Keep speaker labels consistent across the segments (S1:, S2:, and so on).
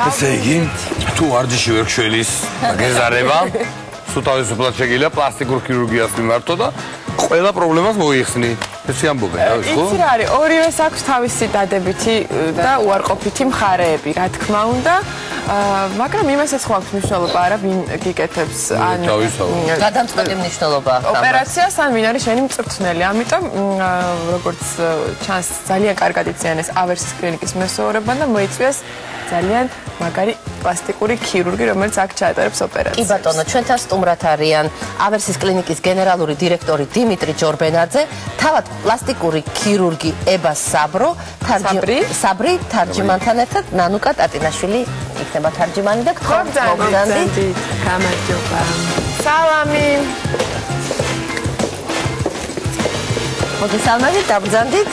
S1: ესე იგი, თუ ვარჯიში ვერ გშველის გეზარება, სულ თავისუფლად შეგიძლია პლასტიკურ ქირურგიას მიმართო და ყველა პრობლემას მოიხსნი. ესე ამბობენ, რა ვიცი, ხო?
S2: იცი რა არის, ორივეს აქვს თავისი დადებითი და უარყოფითი მხარეები, რა თქმა უნდა. მაგრამ იმასაც ხო აქვს მნიშვნელობა არა, ვინ გიკეთებს ან
S3: გადამწყვეტი მნიშვნელობა აქვს
S2: ოპერაციას, ან ვინ არის შენი მწვრთნელი. ამიტომ როგორც ჩანს, ძალიან კარგად იციან ეს ავერსის კლინიკის მესოურებმა და მოიწვიეს ძალიან მაგარი პლასტიკური ქირურგი, რომელიც აქ ჩაატარებს ოპერაციას.
S3: კი ბატონო, ჩვენთან სტუმრად არიან ავერსის კლინიკის გენერალური დირექტორი დიმიტრი ჯორბენაძე, თავად პლასტიკური ქირურგი ება საბრი, თარჯიმანთან ერთად ნანუკა ტატინაშვილი იქნება თარჯიმანი და გთხოვთ.
S2: გამარჯობა. სალამი.
S3: მოგესალმებით, დაბრძანდით.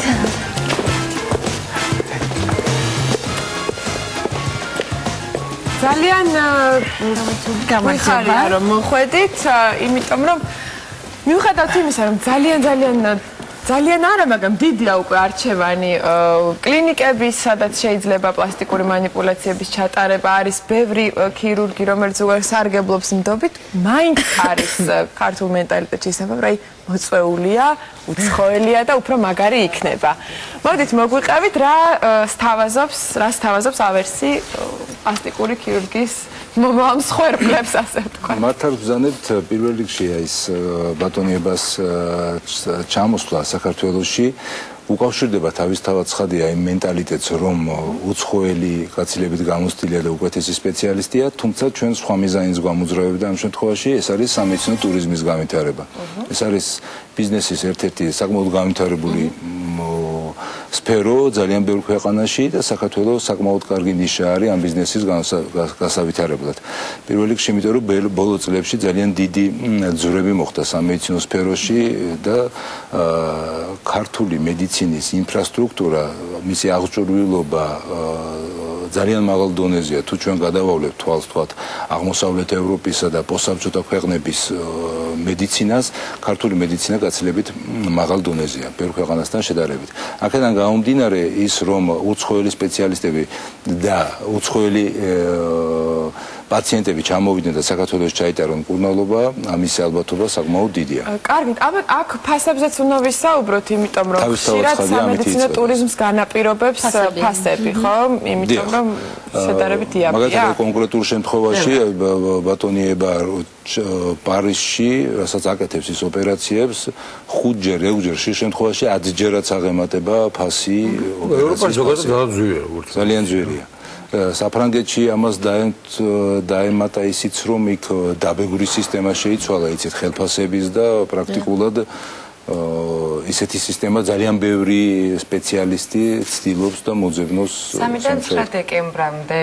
S2: ძალიან გამარჯობა რომ მოხვედით, იმიტომ რომ მიუხედავად იმისა, რომ ძალიან არა, მაგრამ დიდია უკვე არჩევანი კლინიკების, სადაც შეიძლება პლასტიკური манипуляციების ჩატარება, არის ბევრი ქირურგი, რომელიც უკვე სარგებლობს ნდობით, მაინც არის ქართულ მენტალიტეტში ისევ, რომ მოწვეულია, უცხოელია და უფრო მაგარი იქნება. მოდით მოგვიყევით, რა სთავაზობს ავერსი პლასტიკური ქირურგიის მომსხვერპლებს, ასე ვთქვა.
S4: მართალ ვბრძანებთ პირველ რიგში ის ბატონიებას ჩამოსვლა საქართველოში უკავშირდება თავისთავად ცხადია იმ მენტალიტეტს, რომ უცხოელი კაცილებით გამოცდილია და უკეთესი სპეციალისტია, თუმცა ჩვენ სხვა მიზანიც გვამოძრავებდა ამ შემთხვევაში, ეს არის სამედიცინო ტურიზმის განვითარება. ეს არის ბიზნესის ერთ-ერთი საკმაოდ განვითარებული სფერო ძალიან ბევრ ქვეყანაში და საქართველოს საკმაოდ კარგი ნიშა არის ამ ბიზნესის გასავითარებლად. პირველ რიგში, იმიტომ რომ ბოლო წლებში ძალიან დიდი ძვრები მოხდა სამედიცინო სფეროში და ქართული მედიცინის ინფრასტრუქტურა, მისი აღჭურვილობა ძალიან მაღალ დონეზეა. თუ ჩვენ გადავავლებთ თვალს თქვათ აღმოსავლეთ ევროპისა და პოსტსაბჭოთა ქვეყნების მედიცინას, ქართული მედიცინა გაცილებით მაღალ დონეზეა ბევრ ქვეყანასთან შედარებით. აქედან გამომდინარე ის, რომ უცხოელი სპეციალისტები და უცხოელი პაციენტები ჩამოვიდნენ და საქართველოს ჩაიტარონ მკურნალობა, ამისი ალბათობა საკმაოდ დიდია.
S2: კარგი, აბა აქ ფასებზეც უნდა ვისაუბროთ, იმიტომ რომ ხშირად სამედიცინო ტურიზმს განაპირობებს ფასები, ხო? იმიტომ რომ შედარებით იაფია.
S4: მაგალითად კონკრეტულ შემთხვევაში ბატონიება პარიზში, რასაც აკეთებს ის ოპერაციებს, 5-ჯერ, 6-ჯერ შე შემთხვევაში 10-ჯერაც აღემატება ფასი
S1: ოპერაციის. ევროპაში
S4: ძალიან ძვირია. საფრანგეთში ამას დაემატა ისიც, რომ იქ დაბეგვრის სისტემა შეიცვალა, იცით, ხელფასების და პრაქტიკულად ისეთი სისტემა ძალიან ბევრი სპეციალისტი ცდილობს და მოძებნოს
S5: 3-დან 9 დეკემბრამდე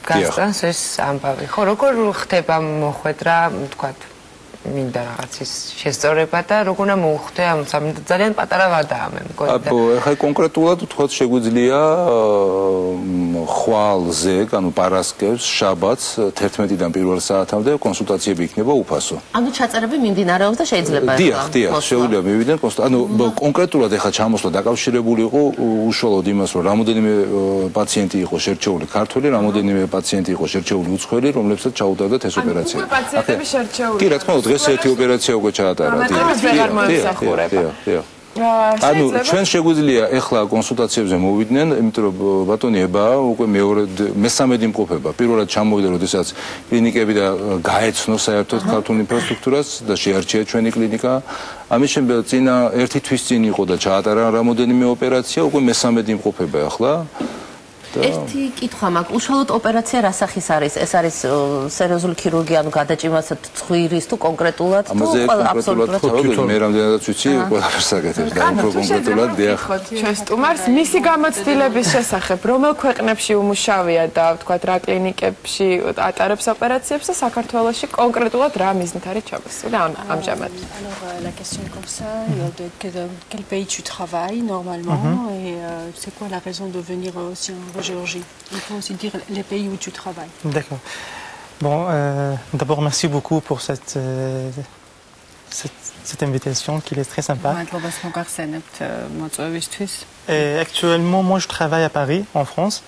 S5: გასწრას ეს ამბავი. ხო, როგორ ხდება მოხვედრა, თქვათ, მინდა რაღაცის შესწორება და როგორ უნდა მოუხდე ამ ძალიან პატარა ვადაა მე მგონი.
S4: ეხლა კონკრეტულად თქვათ შეგვიძლია ხვალზე, ანუ პარასკევს, შაბათს 11-დან 1 საათამდე კონსულტაციები იქნება უფასო.
S3: ანუ ჩაწერები მიმდინარეობს და შეიძლება
S4: დიახ, შეუძლია მივიდნენ ანუ კონკრეტულად ეხლა ჩამოსვლა დაკავშირებული იყო უშუალოდ იმას, რომ რამოდენიმე პაციენტი იყო შერჩეული ქართველი, რამოდენიმე პაციენტი იყო შერჩეული უცხოელი, რომლებსაც ჩაუტარდათ ეს ოპერაცია.
S2: უკვე პაციენტები შერჩეული.
S4: კი, რა თქმა უნდა, დღეს ერთი ოპერაცია უკვე ჩაატარა. ანუ ჩვენ შეგვიძლია ეხლა კონსულტაციებზე მოვიდნენ, იმიტომ რომ ბატონიება უკვე მესამედი იმყოფება. პირველად ჩამოვიდა, როდესაც კლინიკები და გაეცნო საერთოდ ქართულ ინფრასტრუქტურას და შეარჩია ჩვენი კლინიკა. ამის შემდეგ წინა ერთი თვის წინ იყო და ჩაატარა რამოდენიმე ოპერაცია, უკვე მესამედი იმყოფება ახლა.
S3: ერთი კითხვა მაქვს, უშუალოდ ოპერაცია რა სახის არის? ეს არის სერიოზული ქირურგია, ანუ გადაჭიმას ცხვირის თუ კონკრეტულად თუ
S4: აბსოლუტურად მე რამდენადაც ვიცი, ყველაფერს აკეთებს და უფრო კონკრეტულად დიახ.
S2: ჩვენ სტუმარს მისი გამოცდილების შესახებ, რომელ ქვეყნებში უმუშავია და ვთქვათ რა კლინიკებში ატარებს ოპერაციებს და საქართველოში კონკრეტულად რა მიზნით არის ჩამოსული ამჟამად?
S6: Alors la question est comme ça, de quel pays tu travailles normalement et c'est quoi la raison de venir aussi en Géorgie? Il faut aussi dire les pays où tu travailles.
S7: D'accord. Bon, d'abord merci beaucoup pour cette invitation qui est très sympa.
S6: Et
S7: actuellement, moi je travaille à Paris, en France.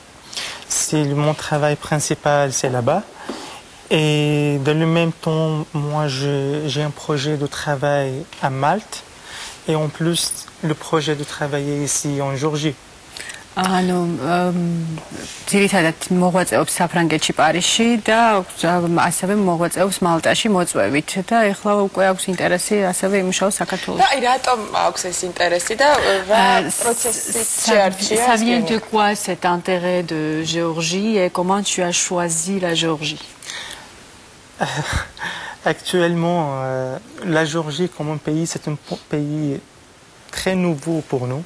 S7: Mon travail principal, c'est là-bas. Et dans le même temps, moi, j'ai un projet de travail à Malte. Et en plus, le projet de travailler ici en Géorgie.
S6: ანუ ძირითადად მოღვაწეობს საფრანგეთში პარიზში და ასევე მოღვაწეობს მალტაში მოწვევით და ეხლა უკვე აქვს ინტერესი ასევე იმუშაოს საქართველოში.
S2: და აი რატომ აქვს ეს ინტერესი და რა პროცესი შეარჩია?
S6: Ça vient de quoi cet intérêt de Géorgie et comment tu as choisi la Géorgie?
S7: Actuellement, la Géorgie comme un pays, c'est un pays très nouveau pour nous.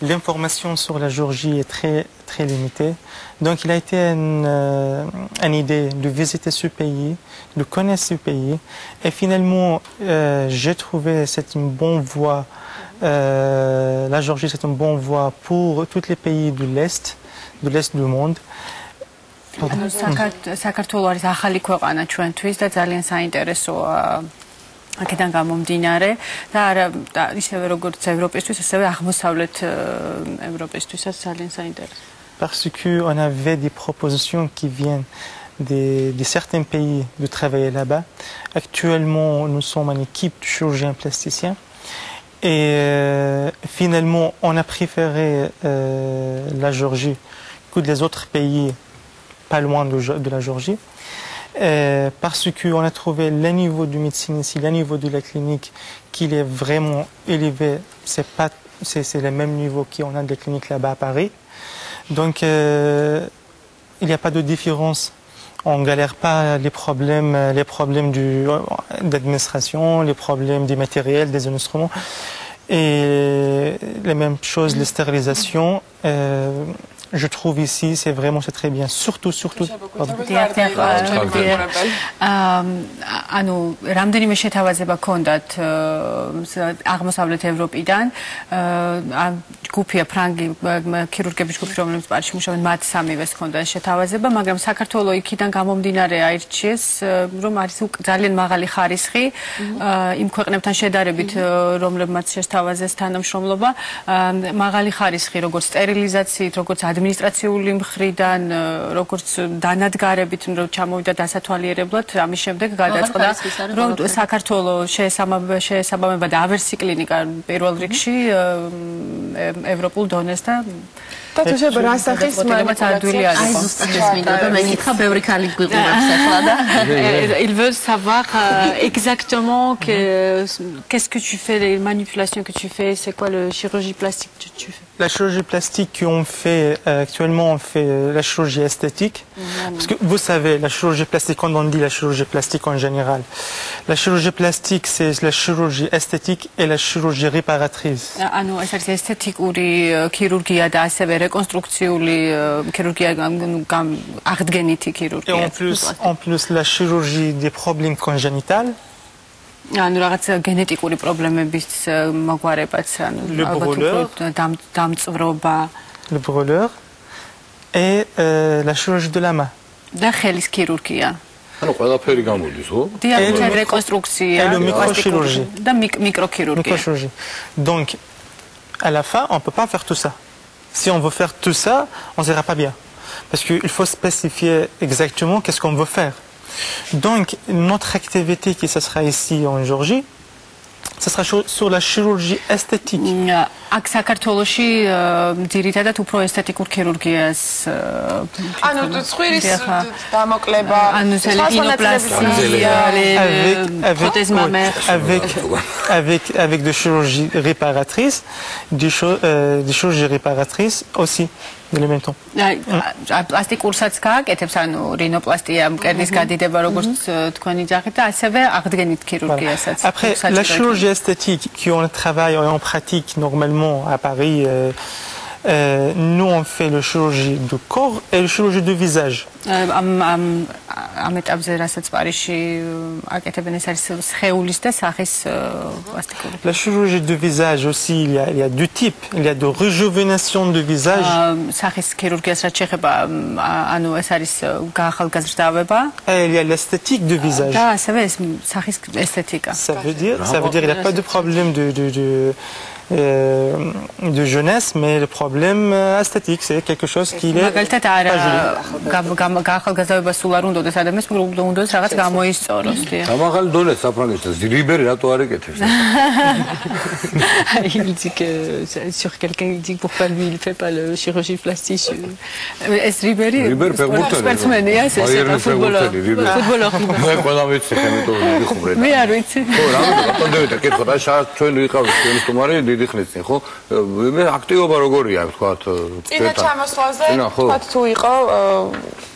S7: L'information sur la Géorgie est très limitée. Donc il a été une idée de visiter ce pays, de connaître ce pays. Et finalement, j'ai trouvé c'est une bonne voie. La Géorgie, c'est une bonne voie pour tous les pays de l'Est du monde.
S6: საქართველო არის ახალი ქვეყანა ჩვენთვის და ძალიან საინტერესოა აქედან გამომდინარე და არა ისევე როგორც ევროპისთვის, ასევე აღმოსავლეთ ევროპისთვისაც ძალიან საინტერესოა.
S7: Parce qu'on avait des propositions qui viennent de certains pays de travailler là-bas. Actuellement, nous sommes en équipe de chirurgiens plasticiens. Et finalement, on a préféré la Géorgie que les autres pays pas loin de la Géorgie. Parce qu'on a trouvé le niveau de médecine ici, le niveau de la clinique, qu'il est vraiment élevé. C'est le même niveau qu'on a de la clinique là-bas à Paris. Donc, il n'y a pas de différence. On ne galère pas les problèmes d'administration, les problèmes des matériels, des instruments. Et les mêmes choses, les stérilisations. Je trouve ici, c'est très bien. Surtout.
S6: ანუ რამდენიმე შეთავაზება ჰქონდათ აღმოსავლეთ ევროპიდან ჯგუფია ფრანგი ქირურგების ჯგუფი რომელიც პარიზში მუშაობენ მათ სამივეს ჰქონდათ შეთავაზება მაგრამ საქართველოს იქიდან გამომდინარე აირჩიეს რომ არის ძალიან მაღალი ხარისხი იმ ქვეყნებთან შედარებით რომლებმაც შეთავაზეს თანამშრომლობა მაღალი ხარისხი როგორც სტერილიზაციით როგორც ადმინისტრაციული მხრიდან როგორც დანადგარებით რომ ჩამოვიდა დასათვალიერებლად ამის შემდეგ გადაწყდა რომ საქართველოს შეესაბამება და ავერსი კლინიკა პირველ რიგში ევროპულ დონეს და
S2: Tot ce brasachis
S6: Ils veulent savoir exactement qu'est-ce que tu fais, les manipulations que tu fais, c'est quoi la chirurgie plastique que tu fais.
S7: La chirurgie plastique qu'on fait actuellement, on fait la chirurgie esthétique. Parce que vous savez, la chirurgie plastique, quand on dit la chirurgie plastique en général, la chirurgie plastique, c'est la chirurgie esthétique et la chirurgie réparatrice.
S6: ანუ ეს არის ესთეტიკური ქირურგია და ასევე რეკონსტრუქციული ქირურგია აღდგენითი ქირურგია.
S7: Et en plus la chirurgie des problèmes congénitaux.
S6: ანუ რაღაც გენეტიკური პრობლემების მოგვარებაც ანუ დამწვრობა
S7: le brûleur et la chirurgie de la main.
S6: და ხელის ქირურგია.
S1: ანუ ყველაფერი გამოდის, ხო?
S6: დიაგნოზი რეკონსტრუქცია
S7: et le microchirurgie.
S6: და მიკროქირურგია.
S7: Donc à la fin, on ne peut pas faire tout ça. Si on veut faire tout ça, on ne sera pas bien. Parce qu'il faut spécifier exactement qu'est-ce qu'on veut faire. Donc, notre activité qui ce sera ici en Géorgie, ce sera sur la chirurgie esthétique.
S6: აქ საქართველოში ძირითადად უფრო ესთეტიკურ ქირურგიას
S2: ანუ ცხვირის დამოკლება
S6: ანუ rinoplastie
S7: avec des chirurgies réparatrices, des chirurgies réparatrices aussi. De le même temps.
S6: პლასტიკურსაც გააკეთებს, ანუ რინოპლასტია, მკერდის გადიდება, როგორც თქვენი ძაღლი და ასევე აღდგენით ქირურგიასაც.
S7: Après, la chirurgie esthétique qu'on travaille et on pratique normalement à Paris, nous on fait la chirurgie de corps et la chirurgie de visage.
S6: ამ ეტაპზე რასაც პარიზში აკეთებენ ეს არის სხეულის და სახის პლასტიკური.
S7: La chirurgie de visage aussi, il y a deux types. Il y a de réjuvénation de visage.
S6: სახის ქირურგიას რაც შეეხება, ანუ ეს არის გაახალგაზრდავება.
S7: Et il y a l'esthétique de visage.
S6: და ასევე ეს სახის ესთეტიკა.
S7: Ça veut dire il n'y a pas de problème de jeunesse, mais le problème esthétique, c'est quelque chose qui est pas
S6: Il dit que sur quelqu'un il dit que pourquoi lui il fait pas le chirurgie plastique. Est-ce Ribéry? Sportsman, c'est un footballeur. მე არ ვიცი.
S1: ხო, რამე კითხოთ, აი შარად ჩვენ ვიყავით ჩვენი სტუმარი დიდი ხნისწინ, ხო? მე აქტივობა როგორია, ვთქვათ,
S2: წინა ჩამოსვლაზე, ვთქვათ, თუ იყო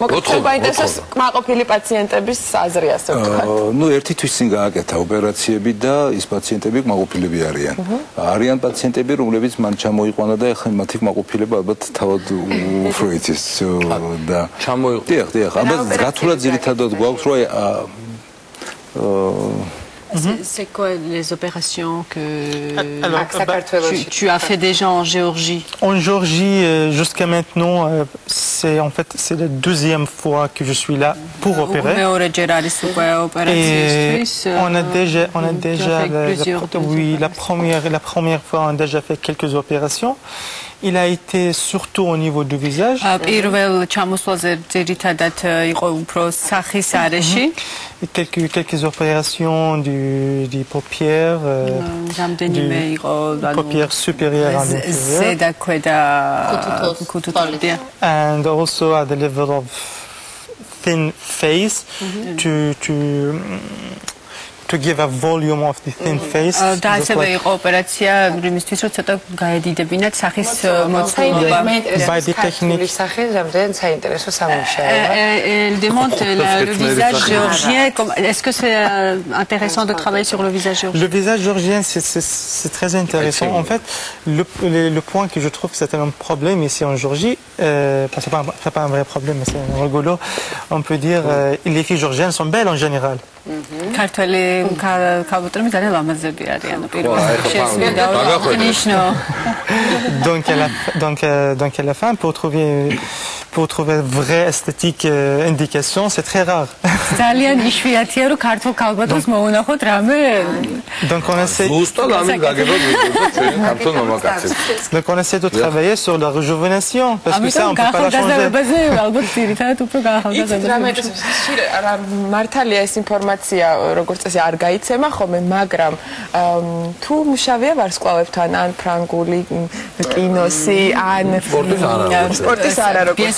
S2: მოგწონს გაინტერესოს კმაყოფილი პაციენტების აზრი, ასე ვთქვათ.
S4: ნუ ერთი თვის წინ გააკეთა ოპერაციები და ის პაციენტები კმაყოფილები არიან. არიან პაციენტები, რომლებიც მან ჩამოიყვანა და ახლა მათი კმაყოფილება ალბათ თავად უფრო იცის და ჩამოიყვანა. დიახ, აბა გათვლა ძირითადად გვაქვს, რომ
S6: C'est quoi les opérations que tu as fait déjà en Géorgie?
S7: En Géorgie, jusqu'à maintenant, c'est la deuxième fois que je suis là pour opérer. Et on a déjà la première fois, on a déjà fait quelques opérations. Il a été surtout au niveau du visage. Quelques opérations des paupières, paupières supérieures and inférieures. And also at the level of thin face to give a volume of the thin face.
S6: და ასევე იყო ოპერაცია იმისთვის რომ ცოტა გაედიდებინათ სახის მოცულობა.
S5: By the technique. სახე რამდენად საინტერესო სამუშაოა.
S6: Elle demande le visage géorgien. Est-ce que c'est intéressant de travailler sur le visage géorgien?
S7: Le visage géorgien, c'est très intéressant. En fait, le point que je trouve que c'est un problème ici en Géorgie, c'est pas un vrai problème, mais c'est rigolo. On peut dire les filles géorgiennes sont belles en général.
S6: ქართველი ქალბატონები ძალიან ლამაზები არიან პირველად შეესმინდა აღნიშნო.
S7: Donc à la fin, pour trouver vraie esthétique indication, c'est très rare.
S6: ძალიან იშვიათია რომ ქართულ ქალბატონს მოუნახოთ რამე.
S7: Donc on essaie de travailler sur la réjuvénation parce que ça on peut pas la changer.
S6: ალბათ ძირითადად უფრო გაახალგაზრდების.
S2: მართალია ეს ინფორმაცია როგორც წესი არ გაიცემა ხოლმე, მაგრამ თუ მუშავია ვარსკვლავებთან ან ფრანგული კინოსი ან სპორტის არა როგორც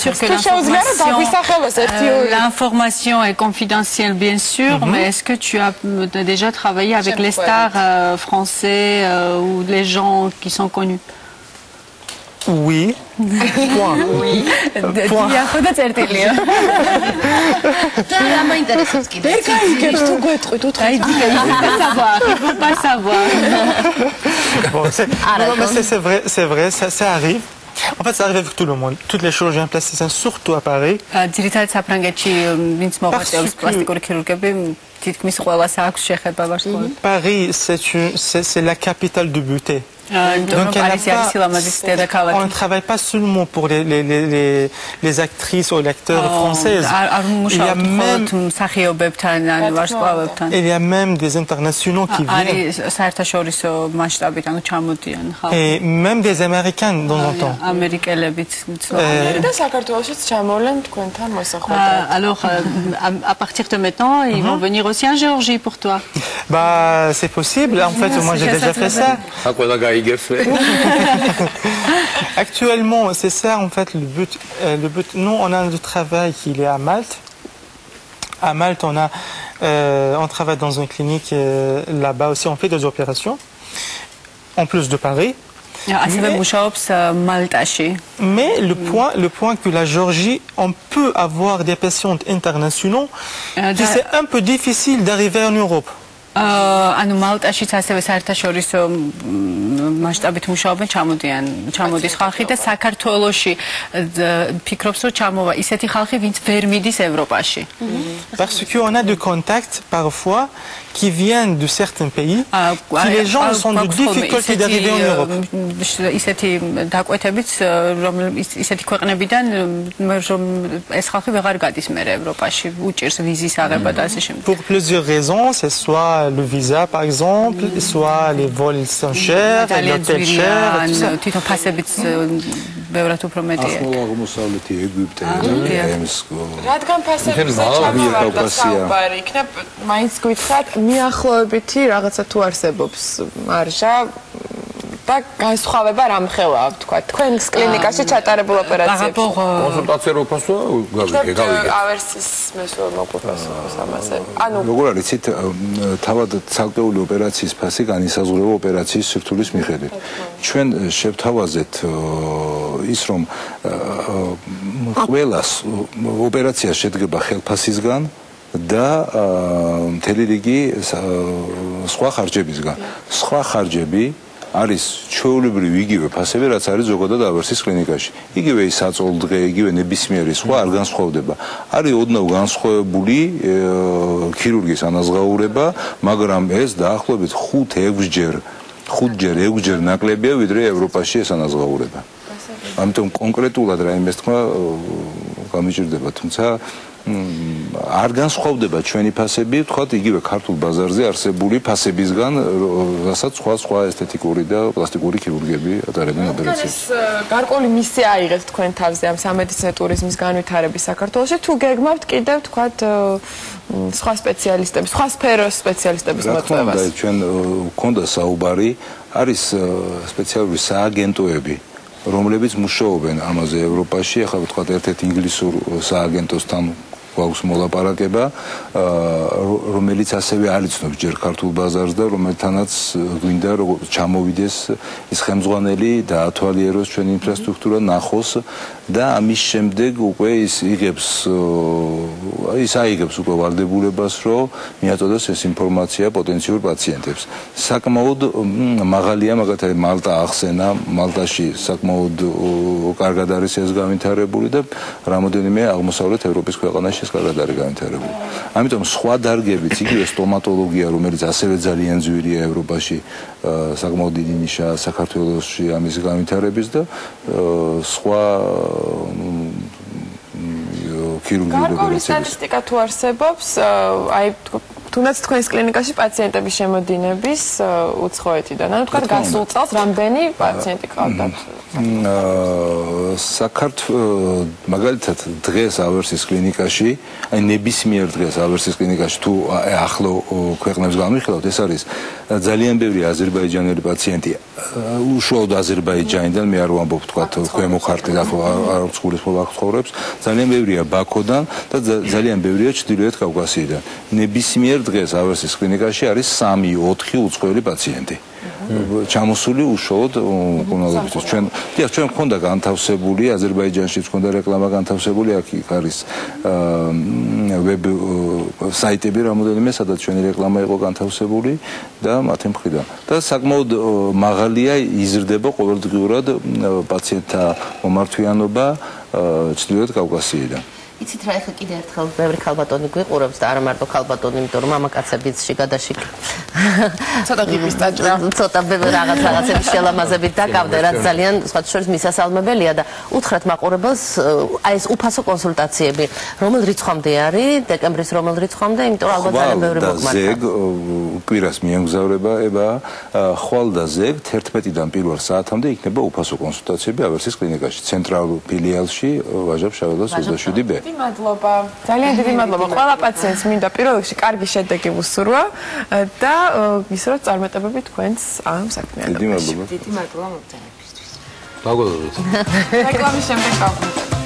S6: l'information est confidentielle bien sûr, mais est-ce que tu as déjà travaillé avec les stars français ou les gens qui sont connus?
S7: Oui. Point.
S6: Oui.
S7: Point.
S6: Diakoda წერტილია.
S3: და რა მაინტერესებს კიდე?
S2: თუ გვეტყვით უთხრით.
S6: Il faut pas savoir.
S7: Bon, c'est vrai, ça arrive. En fait, ça arrive avec tout le monde. Toutes les chirurgiens plasticiens, surtout à Paris.
S6: ძირითადად საფრანგეთში ვინც მოღვაწეობს პლასტიკური ქირურგები თითქმის ყველას აქვს შეხება ვარსკვლავი.
S7: Paris, c'est la capitale du beauté. Donc on ne travaille pas seulement pour les actrices ou les acteurs françaises. Il y a même des internationaux qui viennent. Et même des Américains de temps en temps.
S6: Alors, à partir de maintenant, ils vont venir aussi en Géorgie pour toi.
S7: Bah, c'est possible. En fait, moi j'ai déjà fait ça. Actuellement, c'est ça en fait le but. Nous, on a le travail qui est à Malte. À Malte, on travaille dans une clinique là-bas aussi. On fait des opérations, en plus de Paris. Mais le point que la Géorgie, on peut avoir des patients internationaux, c'est un peu difficile d'arriver en Europe.
S6: ანუ მალტაშიც ასევე საერთაშორისო მასშტაბით მუშაობენ, ჩამოდის ხალხი და საქართველოში ფიქრობს რომ ჩამოვა ისეთი ხალხი, ვინც ვერ მიდის ევროპაში.
S7: Parce qu'on a des contacts parfois qui viennent de certains pays, qui les gens ont de difficultés d'arriver en Europe.
S6: ისეთი დაკვეთებიც ისეთი ქვეყნებიდან ეს ხალხი ვეღარ გადის მე ევროპაში უჭირს ვიზის აღება და ასე შემდეგ.
S7: Pour plusieurs raisons, c'est soit le visa par exemple, soit les vols sont chers, l'hôtel cher, tout ça.
S6: თვითონ ფასებიც ბევრად უფრო მეტია.
S4: აღმოსავლეთი ეგვიპტე,
S2: რადგან ფასების ჩამოვარდა საუბარი, იქნებ მაინც გითხრათ მიახლოებითი რაღაცა თუ არსებობს მარჟა და განსხვავება რამ ხელაა თქვა თქვენს კლინიკაში ჩატარებულ ოპერაციებში
S1: კონსულტაცია რო ფასო გავიგე
S2: ავერსის მესვე მოგფასოს ამაზე ანუ
S4: როგორ არის იცით თავად ცალკეული ოპერაციის ფასი განისაზღვრება ოპერაციის სირთულის მიხედვით ჩვენ შევთავაზეთ ის რომ ყველას ოპერაცია შედგება ხელფასისგან და მთელი რიგი სხვა ხარჯებისგან სხვა ხარჯები არის ჩვეულებრივი იგივე ფასები რაც არის ზოგადად ავერსის კლინიკაში იგივე ის საწოლდღე იგივე ნებისმიერი სხვა არ განსხვავდება არის ოდნავ განსხვავებული ქირურგის ანაზღაურება მაგრამ ეს დაახლოებით 5-6ჯერ ნაკლებია ვიდრე ევროპაში ეს ანაზღაურება ამიტომ კონკრეტულად რაიმეს თქვა გამიჭირდება თუმცა არ განსხვავდება ჩვენი ფასები, თქვათ იგივე ქართულ ბაზარზე არსებული ფასებისგან, რასაც სხვა ესთეტიკური და პლასტიკური ქირურგები ატარებენ ოპერაციებს.
S2: გარკვეული მისია აიღეთ თქვენ თავზე ამ სამედიცინო ტურიზმის განვითარების საქართველოში, თუ გეგმავთ კიდევ თქვათ სხვა სპეციალისტების, სხვა სფეროს სპეციალისტების მოწვევას.
S4: და ჩვენ გვქონდა საუბარი, არის სპეციალური სააგენტოები რომლებიც მუშაობენ ამაზე ევროპაში, ახლა ვთქვათ ერთ-ერთ ინგლისურ სააგენტოსთან გვაქვს მოლაპარაკება, რომელიც ასევე არ იცნობს ჯერ ქართულ ბაზარს და რომელთანაც გვინდა ჩამოვიდეს ის ხელმძღვანელი და ათვალიეროს ჩვენი ინფრასტრუქტურა ნახოს და ამის შემდეგ უკვე ის აიღებს უკვე ვალდებულებას, რომ მიაწოდოს ეს ინფორმაცია პოტენციურ პაციენტებს. საკმაოდ მაღალია, მაგალითად მალტა ახსენა, მალტაში საკმაოდ კარგად არის ეს განვითარებული და რამოდენიმე აღმოსავლეთ ევროპის ქვეყანაში ეს კარგად არის განვითარებული. ამიტომ სხვა დარგებიც, იგივე სტომატოლოგია, რომელიც ასევე ძალიან ძვირია ევროპაში, საკმაოდ დიდი ნიშაა საქართველოში ამის განვითარების და სხვა ქირურგიული
S2: გარკვეული სტატისტიკა თუ არსებობს, აი თუნდაც თქვენს კლინიკაში პაციენტების შემოდინების უცხოეთიდან, ანუ თქვა გასულ წელს რამდენი პაციენტი ყავდათ?
S4: მაგალითად დღეს ავერსის კლინიკაში, აი ნებისმიერ დღეს ავერსის კლინიკაში თუ ახლო ქვეყნებს გამიხილავთ, ეს არის ძალიან ბევრი აზერბაიჯანელი პაციენტი, უშუალოდ აზერბაიჯანიდან, მე არ ვამბობ თქვა ქვემო ქართლი ახლა არც გულისხმობა ცხოვრობს, ძალიან ბევრია ბაქოდან და ძალიან ბევრია ჩრდილოეთ კავკასიიდან. ნებისმიერ დღეს ავერსის კლინიკაში არის 3-4 უცხოელი პაციენტი. ჩამოსული უშუალოდ კუნალობისთვის. ჩვენ გვქონდა განთავსებული აზერბაიჯანშიც გვქონდა რეკლამა განთავსებული, აქ არის ვებ საიტები რამოდენიმე, სადაც ჩვენი რეკლამა იყო განთავსებული და მათი მხრიდან. და საკმაოდ მაღალია იზრდება ყოველდღიურად პაციენტთა მომართვიანობა ჩრდილოეთ კავკასიიდან.
S3: იცით რა, ეხლა კიდე ერთხელ ბევრი ქალბატონი გვიყურებს და არა მარტო ქალბატონი, იმიტომ რომ მამაკაცებიც შიგადაშიგ
S2: ცოტა გიპის დაჭრა.
S3: ცოტა რაღაცების შელამაზებით დაკავდნენ, რაც ძალიან სხვათა შორის მისასალმებელია და უთხრათ მაყურებელს აი ეს უფასო კონსულტაციები, რომელ რიცხვამდე არის, დეკემბრის რომელ რიცხვამდე, იმიტომ რომ ალბათ ძალიან ბევრი მოგმართა.
S4: ზეგ კვირას მიემგზავრება, ხვალ და ზეგ 11-დან პირველ საათამდე იქნება უფასო კონსულტაციები ავერსის კლინიკაში, ცენტრალურ ფილიალში, ვაჟა-ფშაველას 27-ბ.
S2: მადლობა. ძალიან დიდი მადლობა. ყველა პაციენტს მინდა პირველ რიგში კარგი შედეგი უსურვა და გისურვებთ წარმატებები თქვენს ამ საქმიანობაში.
S4: დიდი მადლობა.
S5: დიდი მადლობა მოგზაურობისთვის.
S1: დაგვალოდეთ.
S2: რეკლამის შემდეგ გავხდით.